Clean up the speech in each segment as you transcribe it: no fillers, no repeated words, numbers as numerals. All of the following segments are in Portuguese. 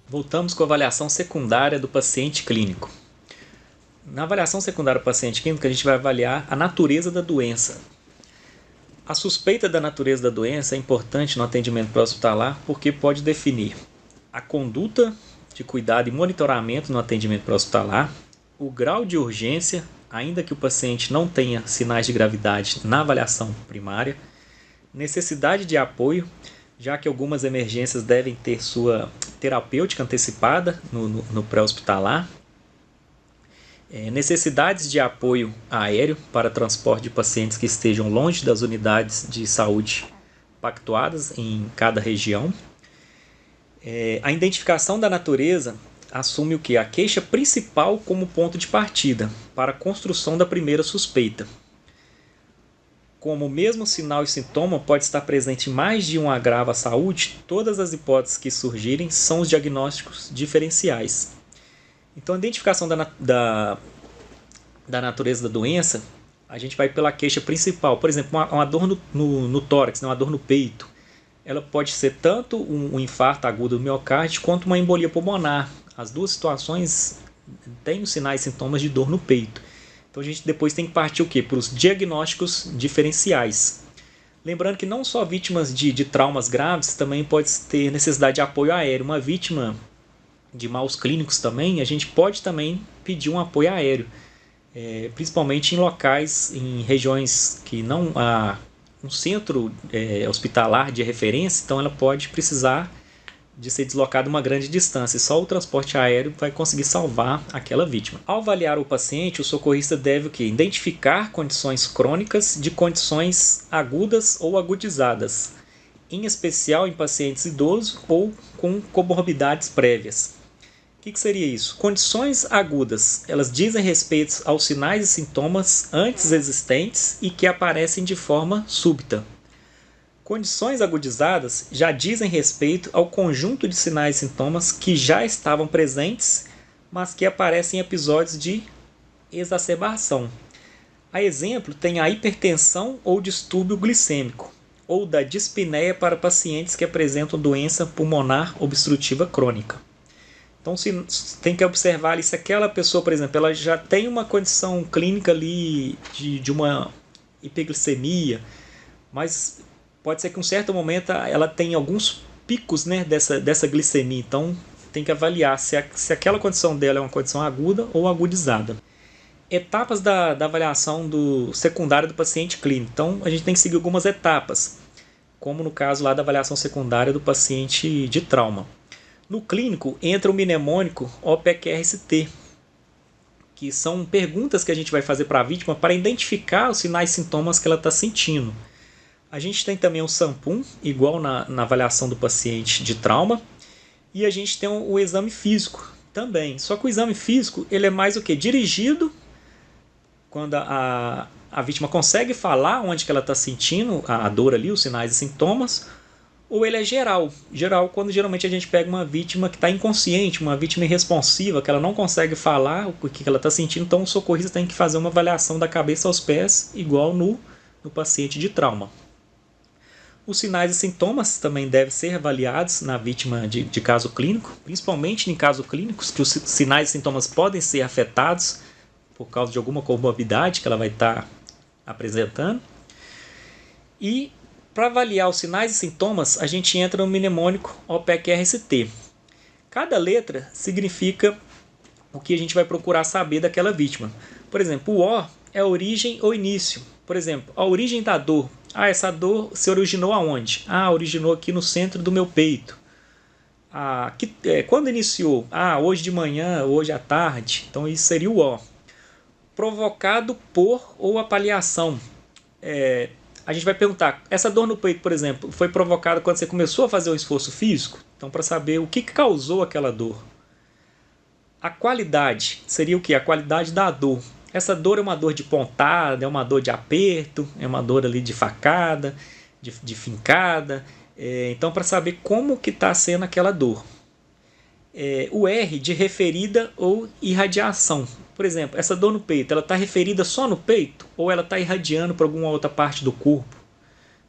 Voltamos com a avaliação secundária do paciente clínico. Na avaliação secundária do paciente clínico, a gente vai avaliar a natureza da doença. A suspeita da natureza da doença é importante no atendimento pré-hospitalar porque pode definir a conduta de cuidado e monitoramento no atendimento pré-hospitalar, o grau de urgência, ainda que o paciente não tenha sinais de gravidade na avaliação primária, necessidade de apoio, já que algumas emergências devem ter sua terapêutica antecipada no pré-hospitalar, necessidades de apoio aéreo para transporte de pacientes que estejam longe das unidades de saúde pactuadas em cada região. A identificação da natureza assume o que? A queixa principal como ponto de partida para a construção da primeira suspeita. Como o mesmo sinal e sintoma pode estar presente em mais de um agravo à saúde, todas as hipóteses que surgirem são os diagnósticos diferenciais. Então, a identificação da natureza da doença, a gente vai pela queixa principal. Por exemplo, uma dor no tórax, uma dor no peito. Ela pode ser tanto um infarto agudo do miocárdio quanto uma embolia pulmonar. As duas situações têm os sinais e sintomas de dor no peito. Então a gente depois tem que partir o quê? Para os diagnósticos diferenciais. Lembrando que não só vítimas de traumas graves também pode ter necessidade de apoio aéreo. Uma vítima de maus clínicos também, a gente pode também pedir um apoio aéreo. Principalmente em locais, em regiões que não há um centro hospitalar de referência, então ela pode precisar de ser deslocada uma grande distância e só o transporte aéreo vai conseguir salvar aquela vítima. Ao avaliar o paciente, o socorrista deve o quê? Identificar condições crônicas de condições agudas ou agudizadas, em especial em pacientes idosos ou com comorbidades prévias. O que seria isso? Condições agudas, elas dizem respeito aos sinais e sintomas antes existentes e que aparecem de forma súbita. Condições agudizadas já dizem respeito ao conjunto de sinais e sintomas que já estavam presentes, mas que aparecem em episódios de exacerbação. A exemplo, tem a hipertensão ou distúrbio glicêmico, ou da dispneia para pacientes que apresentam doença pulmonar obstrutiva crônica. Então, tem que observar ali se aquela pessoa, por exemplo, ela já tem uma condição clínica ali de uma hiperglicemia, mas pode ser que em um certo momento ela tenha alguns picos, né, dessa glicemia. Então, tem que avaliar se aquela condição dela é uma condição aguda ou agudizada. Etapas da avaliação secundária do paciente clínico. Então, a gente tem que seguir algumas etapas, como no caso lá da avaliação secundária do paciente de trauma. No clínico, entra o mnemônico OPQRST, que são perguntas que a gente vai fazer para a vítima para identificar os sinais e sintomas que ela está sentindo. A gente tem também o SAMPUM, igual na avaliação do paciente de trauma, e a gente tem o exame físico também. Só que o exame físico ele é mais o quê? Dirigido quando a vítima consegue falar onde que ela está sentindo a dor ali, os sinais e sintomas, ou ele é geral. Geral quando geralmente a gente pega uma vítima que está inconsciente, uma vítima irresponsiva, que ela não consegue falar o que ela está sentindo, então o socorrista tem que fazer uma avaliação da cabeça aos pés, igual no paciente de trauma. Os sinais e sintomas também devem ser avaliados na vítima de caso clínico, principalmente em casos clínicos, que os sinais e sintomas podem ser afetados por causa de alguma comorbidade que ela vai estar apresentando. E para avaliar os sinais e sintomas, a gente entra no mnemônico OPQRST. Cada letra significa o que a gente vai procurar saber daquela vítima. Por exemplo, o O é a origem ou início. Por exemplo, a origem da dor. Essa dor se originou aonde? Originou aqui no centro do meu peito. Quando iniciou? Hoje de manhã, hoje à tarde. Então isso seria o O. Provocado por ou a paliação. A gente vai perguntar, essa dor no peito, por exemplo, foi provocada quando você começou a fazer um esforço físico? Então, para saber o que causou aquela dor. A qualidade seria o quê? A qualidade da dor. Essa dor é uma dor de pontada, é uma dor de aperto, é uma dor ali de facada, de fincada. Então, para saber como que está sendo aquela dor. O R de referida ou irradiação. Por exemplo, essa dor no peito, ela está referida só no peito ou ela está irradiando para alguma outra parte do corpo?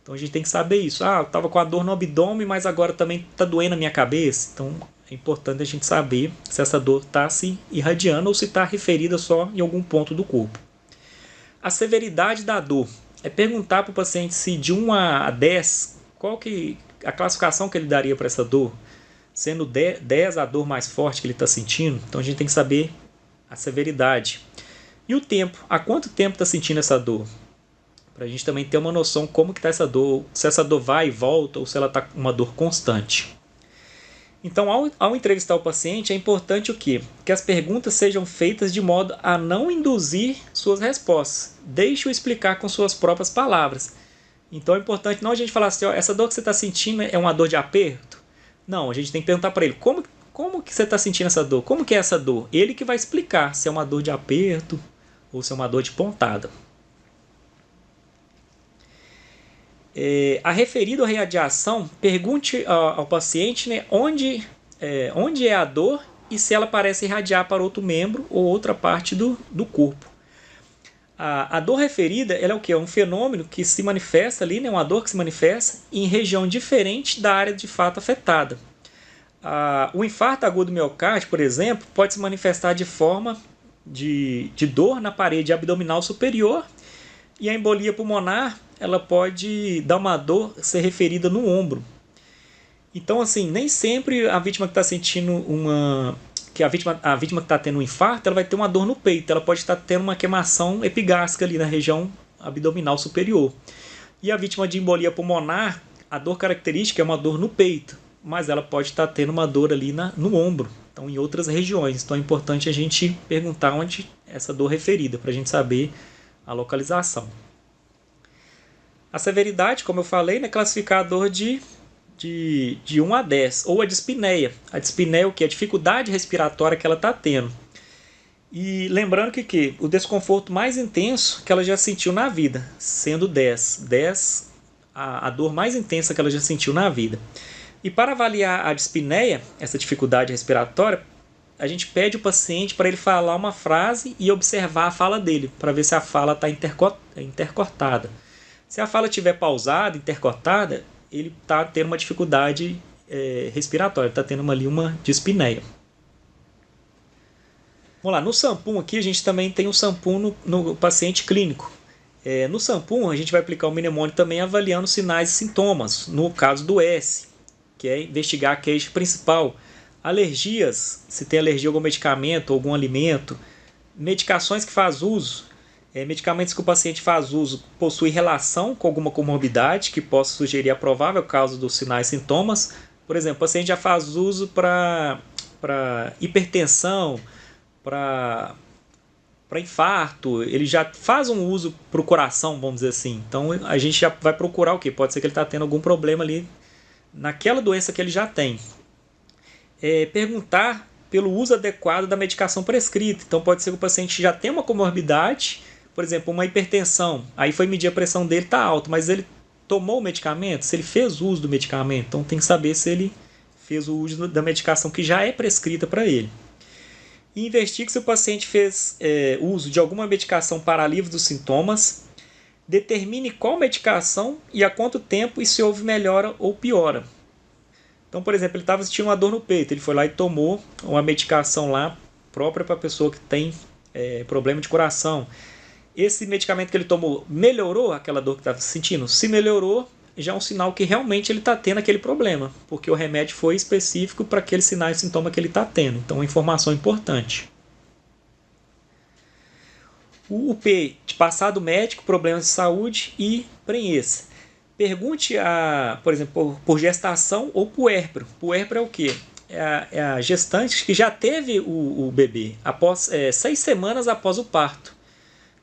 Então a gente tem que saber isso. Eu estava com a dor no abdômen, mas agora também está doendo a minha cabeça. Então é importante a gente saber se essa dor está se irradiando ou se está referida só em algum ponto do corpo. A severidade da dor é perguntar para o paciente se de 1 a 10, qual que a classificação que ele daria para essa dor, sendo 10 a dor mais forte que ele está sentindo. Então a gente tem que saber a severidade. E o tempo, há quanto tempo está sentindo essa dor? Para a gente também ter uma noção como que está essa dor, se essa dor vai e volta ou se ela está uma dor constante. Então, ao entrevistar o paciente, é importante o quê? Que as perguntas sejam feitas de modo a não induzir suas respostas. Deixe-o explicar com suas próprias palavras. Então, é importante não a gente falar assim, ó, essa dor que você está sentindo é uma dor de aperto? Não, a gente tem que perguntar para ele, como que você está sentindo essa dor? Como que é essa dor? Ele que vai explicar se é uma dor de aperto ou se é uma dor de pontada. A referida à radiação, pergunte ao paciente, né, onde é a dor e se ela parece irradiar para outro membro ou outra parte do corpo. A dor referida ela é o quê? É um fenômeno que se manifesta ali, né, uma dor que se manifesta em região diferente da área de fato afetada. O infarto agudo do miocárdio, por exemplo, pode se manifestar de forma de dor na parede abdominal superior, e a embolia pulmonar ela pode dar uma dor ser referida no ombro. Então, assim, nem sempre a vítima que está sentindo a vítima que está tendo um infarto, ela vai ter uma dor no peito, ela pode estar tendo uma queimação epigástrica ali na região abdominal superior. E a vítima de embolia pulmonar, a dor característica é uma dor no peito, mas ela pode estar tendo uma dor ali no ombro, então em outras regiões. Então é importante a gente perguntar onde essa dor é referida, para a gente saber a localização. A severidade, como eu falei, é classificar a dor de 1 a 10, ou a dispneia. A dispneia é o que? A dificuldade respiratória que ela está tendo. E lembrando que o desconforto mais intenso que ela já sentiu na vida, sendo 10. 10, a dor mais intensa que ela já sentiu na vida. E para avaliar a dispneia, essa dificuldade respiratória, a gente pede o paciente para ele falar uma frase e observar a fala dele, para ver se a fala está intercortada. Se a fala estiver pausada, intercortada, ele está tendo uma dificuldade respiratória, está tendo ali uma dispneia. Vamos lá, no SAMPUM aqui a gente também tem um SAMPUM no paciente clínico. No SAMPUM a gente vai aplicar o mnemônio também avaliando sinais e sintomas, no caso do S, que é investigar a queixa principal. Alergias, se tem alergia a algum medicamento, algum alimento, medicações que faz uso, medicamentos que o paciente faz uso possuem relação com alguma comorbidade que possa sugerir a provável causa dos sinais e sintomas. Por exemplo, o paciente já faz uso para hipertensão, para infarto, ele já faz um uso para o coração, vamos dizer assim. Então a gente já vai procurar o quê? Pode ser que ele está tendo algum problema ali naquela doença que ele já tem. Perguntar pelo uso adequado da medicação prescrita. Então pode ser que o paciente já tenha uma comorbidade, por exemplo, uma hipertensão, aí foi medir a pressão dele, está alta, mas ele tomou o medicamento, se ele fez uso do medicamento, então tem que saber se ele fez o uso da medicação que já é prescrita para ele. E investigue se o paciente fez uso de alguma medicação para alívio dos sintomas, determine qual medicação e há quanto tempo e se houve melhora ou piora. Então, por exemplo, ele estava sentindo uma dor no peito, ele foi lá e tomou uma medicação lá própria para a pessoa que tem problema de coração. Esse medicamento que ele tomou melhorou aquela dor que estava sentindo? Se melhorou, já é um sinal que realmente ele está tendo aquele problema, porque o remédio foi específico para aquele sinal e sintoma que ele está tendo. Então, é uma informação importante. O P, de passado médico, problemas de saúde e preença. Pergunte, por exemplo, por gestação ou puérpero. Puérpero é o quê? É a gestante que já teve o bebê após 6 semanas após o parto.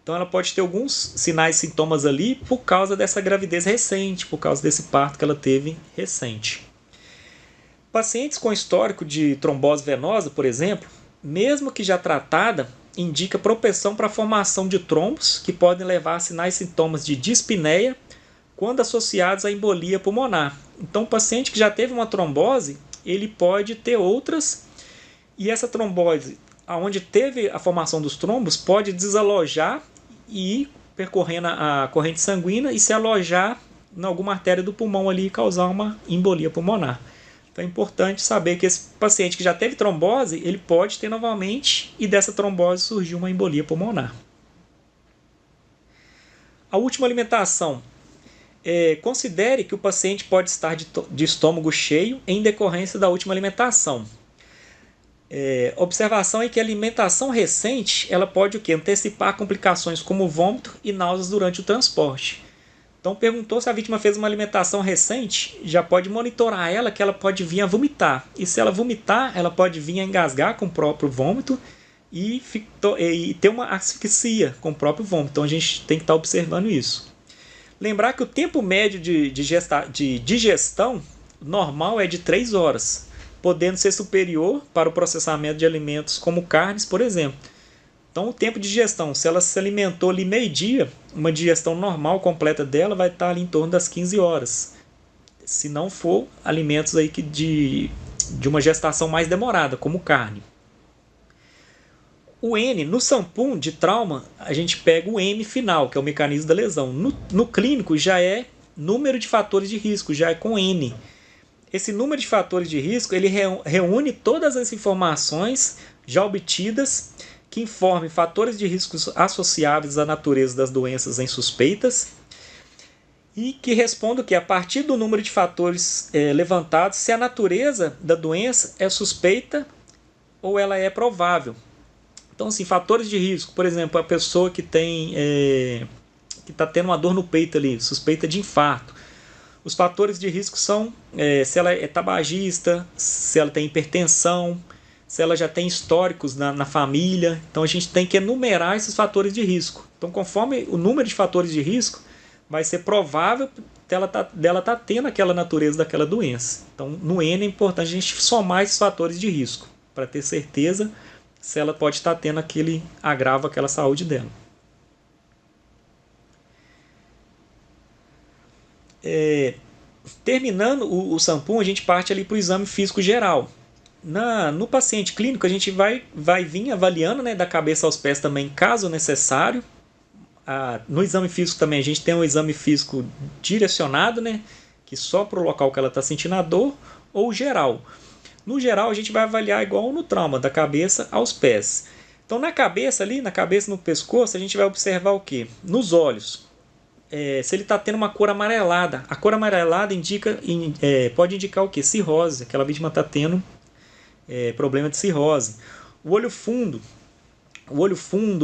Então ela pode ter alguns sinais e sintomas ali por causa dessa gravidez recente, por causa desse parto que ela teve recente. Pacientes com histórico de trombose venosa, por exemplo, mesmo que já tratada, indica propensão para a formação de trombos que podem levar a sinais e sintomas de dispneia quando associados à embolia pulmonar. Então o paciente que já teve uma trombose, ele pode ter outras, e essa trombose, onde teve a formação dos trombos, pode desalojar e ir percorrendo a corrente sanguínea e se alojar em alguma artéria do pulmão ali e causar uma embolia pulmonar. Então é importante saber que esse paciente que já teve trombose, ele pode ter novamente e dessa trombose surgiu uma embolia pulmonar. A última alimentação. Considere que o paciente pode estar de estômago cheio em decorrência da última alimentação. Observação é que a alimentação recente ela pode antecipar complicações como vômito e náuseas durante o transporte. Então perguntou se a vítima fez uma alimentação recente, já pode monitorar ela que ela pode vir a vomitar. E se ela vomitar, ela pode vir a engasgar com o próprio vômito e ter uma asfixia com o próprio vômito. Então a gente tem que estar observando isso. Lembrar que o tempo médio de digestão normal é de 3 horas, podendo ser superior para o processamento de alimentos como carnes, por exemplo. Então, o tempo de digestão, se ela se alimentou ali meio-dia, uma digestão normal completa dela vai estar ali em torno das 15 horas. Se não for alimentos aí de uma gestação mais demorada, como carne. O N, no SAMPUM de trauma, a gente pega o M final, que é o mecanismo da lesão. No clínico já é número de fatores de risco, já é com N. Esse número de fatores de risco, ele reúne todas as informações já obtidas que informem fatores de risco associáveis à natureza das doenças em suspeitas e que respondam que a partir do número de fatores levantados, se a natureza da doença é suspeita ou ela é provável. Então, assim, fatores de risco, por exemplo, a pessoa que está tendo uma dor no peito ali, suspeita de infarto. Os fatores de risco são se ela é tabagista, se ela tem hipertensão, se ela já tem históricos na família. Então a gente tem que enumerar esses fatores de risco. Então, conforme o número de fatores de risco, vai ser provável dela estar tendo aquela natureza daquela doença. Então, no N é importante a gente somar esses fatores de risco, para ter certeza se ela pode estar tendo aquele agravo àquela saúde dela. Terminando o SAMPUM, a gente parte ali para o exame físico geral. No paciente clínico, a gente vai vir avaliando, né, da cabeça aos pés também, caso necessário. No exame físico também, a gente tem um exame físico direcionado, né, que só para o local que ela está sentindo a dor, ou geral. No geral, a gente vai avaliar igual no trauma, da cabeça aos pés. Então, na cabeça, no pescoço, a gente vai observar o quê? Nos olhos. Se ele está tendo uma cor amarelada. A cor amarelada pode indicar o quê? Cirrose. Aquela vítima está tendo problema de cirrose. O olho fundo,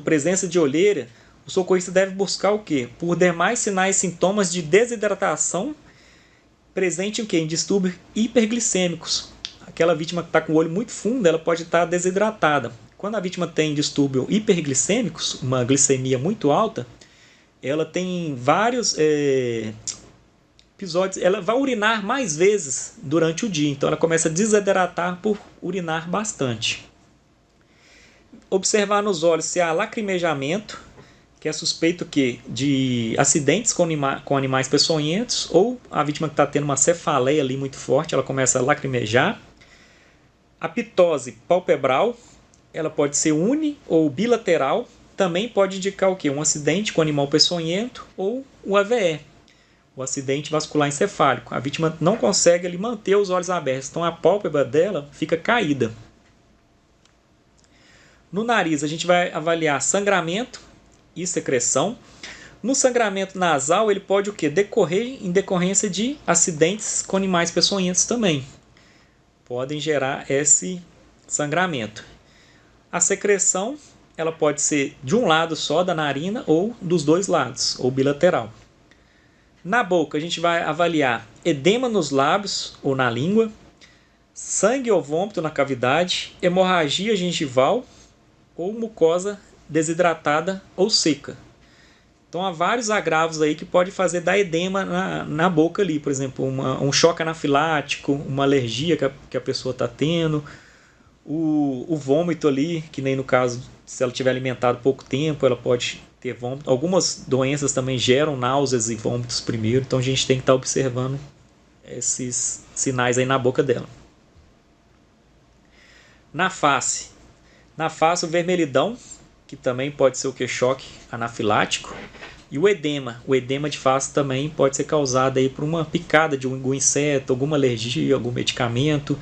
presença de olheira, o socorrista deve buscar o quê? Por demais sinais e sintomas de desidratação presente em distúrbios hiperglicêmicos. Aquela vítima que está com o olho muito fundo, ela pode estar desidratada. Quando a vítima tem distúrbios hiperglicêmicos, uma glicemia muito alta, ela tem vários episódios, ela vai urinar mais vezes durante o dia, então ela começa a desidratar por urinar bastante. Observar nos olhos se há lacrimejamento, que é suspeito de acidentes com animais peçonhentos, ou a vítima que está tendo uma cefaleia ali muito forte, ela começa a lacrimejar. A ptose palpebral, ela pode ser uni ou bilateral, também pode indicar o quê? Um acidente com animal peçonhento ou o AVE, o acidente vascular encefálico. A vítima não consegue ali manter os olhos abertos, então a pálpebra dela fica caída. No nariz, a gente vai avaliar sangramento e secreção. No sangramento nasal, ele pode o quê? Decorrer em decorrência de acidentes com animais peçonhentos também. Podem gerar esse sangramento. A secreção, ela pode ser de um lado só da narina ou dos dois lados, ou bilateral. Na boca, a gente vai avaliar edema nos lábios ou na língua, sangue ou vômito na cavidade, hemorragia gengival ou mucosa desidratada ou seca. Então há vários agravos aí que pode fazer dar edema na boca ali, por exemplo, um choque anafilático, uma alergia que a pessoa está tendo, o vômito ali, que nem no caso, se ela tiver alimentado pouco tempo, ela pode ter vômito. Algumas doenças também geram náuseas e vômitos primeiro, então a gente tem que estar observando esses sinais aí na boca dela. Na face, o vermelhidão, que também pode ser o que? Choque anafilático. E o edema de face também pode ser causado aí por uma picada de algum inseto, alguma alergia, algum medicamento.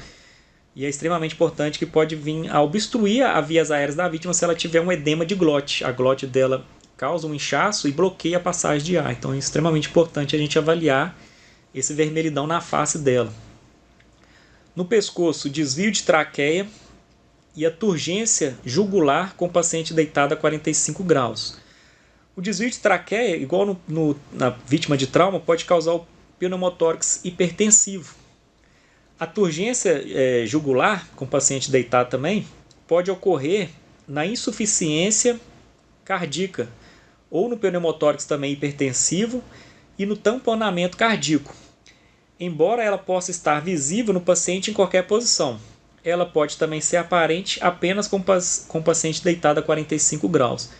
E é extremamente importante que pode vir a obstruir as vias aéreas da vítima se ela tiver um edema de glote. A glote dela causa um inchaço e bloqueia a passagem de ar. Então é extremamente importante a gente avaliar esse vermelhidão na face dela. No pescoço, desvio de traqueia e a turgência jugular com o paciente deitado a 45 graus. O desvio de traqueia, igual na vítima de trauma, pode causar o pneumotórax hipertensivo. A turgência jugular, com o paciente deitado também, pode ocorrer na insuficiência cardíaca, ou no pneumotórax também hipertensivo e no tamponamento cardíaco. Embora ela possa estar visível no paciente em qualquer posição, ela pode também ser aparente apenas com o paciente deitado a 45 graus.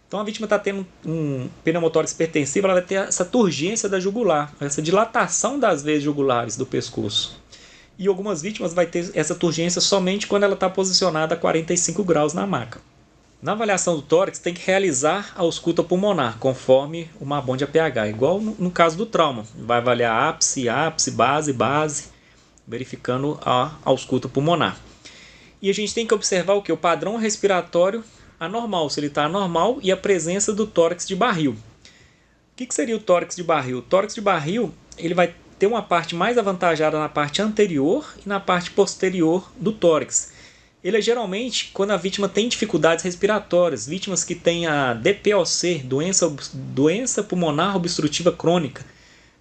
Então a vítima está tendo um pneumotórax hipertensivo, ela vai ter essa turgência da jugular, essa dilatação das veias jugulares do pescoço. E algumas vítimas vai ter essa turgência somente quando ela está posicionada a 45 graus na maca. Na avaliação do tórax, tem que realizar a ausculta pulmonar, conforme o Mabon de APH, igual no caso do trauma. Vai avaliar ápice, base, verificando a ausculta pulmonar. E a gente tem que observar o que? O padrão respiratório anormal, se ele está anormal, e a presença do tórax de barril. O que seria o tórax de barril? O tórax de barril ele vai ter uma parte mais avantajada na parte anterior e na parte posterior do tórax. Ele é geralmente quando a vítima tem dificuldades respiratórias, vítimas que têm a DPOC, doença pulmonar obstrutiva crônica.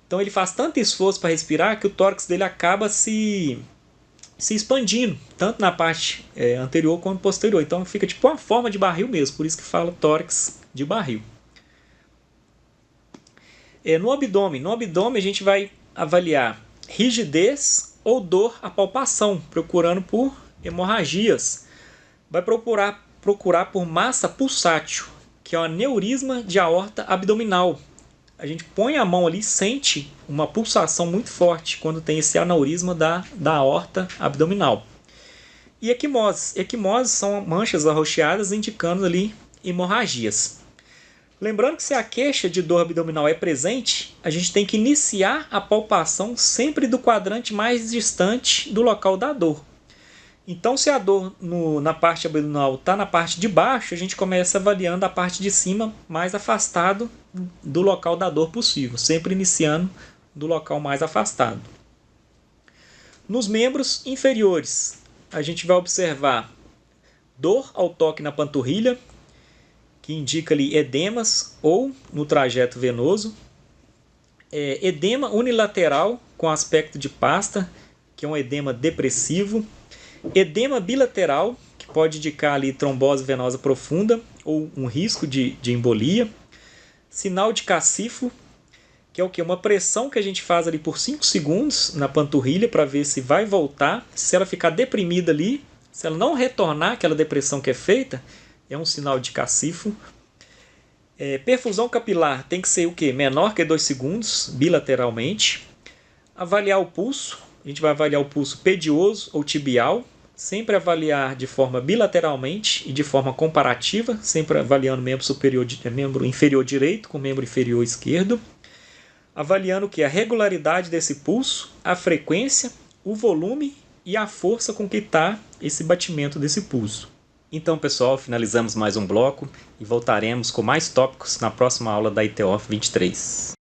Então ele faz tanto esforço para respirar que o tórax dele acaba se expandindo, tanto na parte anterior quanto posterior. Então fica tipo uma forma de barril mesmo, por isso que fala tórax de barril. No abdômen a gente vai avaliar rigidez ou dor à palpação, procurando por hemorragias. Vai procurar por massa pulsátil, que é um aneurisma de aorta abdominal. A gente põe a mão ali e sente uma pulsação muito forte quando tem esse aneurisma da aorta abdominal. E equimoses. Equimoses são manchas arroxeadas indicando ali hemorragias. Lembrando que se a queixa de dor abdominal é presente, a gente tem que iniciar a palpação sempre do quadrante mais distante do local da dor. Então, se a dor na parte abdominal está na parte de baixo, a gente começa avaliando a parte de cima mais afastado do local da dor possível, sempre iniciando do local mais afastado. Nos membros inferiores, a gente vai observar dor ao toque na panturrilha, que indica ali edemas ou no trajeto venoso, edema unilateral com aspecto de pasta, que é um edema depressivo, edema bilateral, que pode indicar ali trombose venosa profunda ou um risco de embolia, sinal de cacifo, que é o que? Uma pressão que a gente faz ali por 5 segundos na panturrilha para ver se vai voltar. Se ela ficar deprimida ali, se ela não retornar aquela depressão que é feita, é um sinal de cacifo. Perfusão capilar tem que ser o quê? Menor que 2 segundos, bilateralmente. Avaliar o pulso. A gente vai avaliar o pulso pedioso ou tibial. Sempre avaliar de forma bilateralmente e de forma comparativa. Sempre avaliando membro inferior direito com membro inferior esquerdo. Avaliando o que? A regularidade desse pulso, a frequência, o volume e a força com que está esse batimento desse pulso. Então, pessoal, finalizamos mais um bloco e voltaremos com mais tópicos na próxima aula da ITO 23.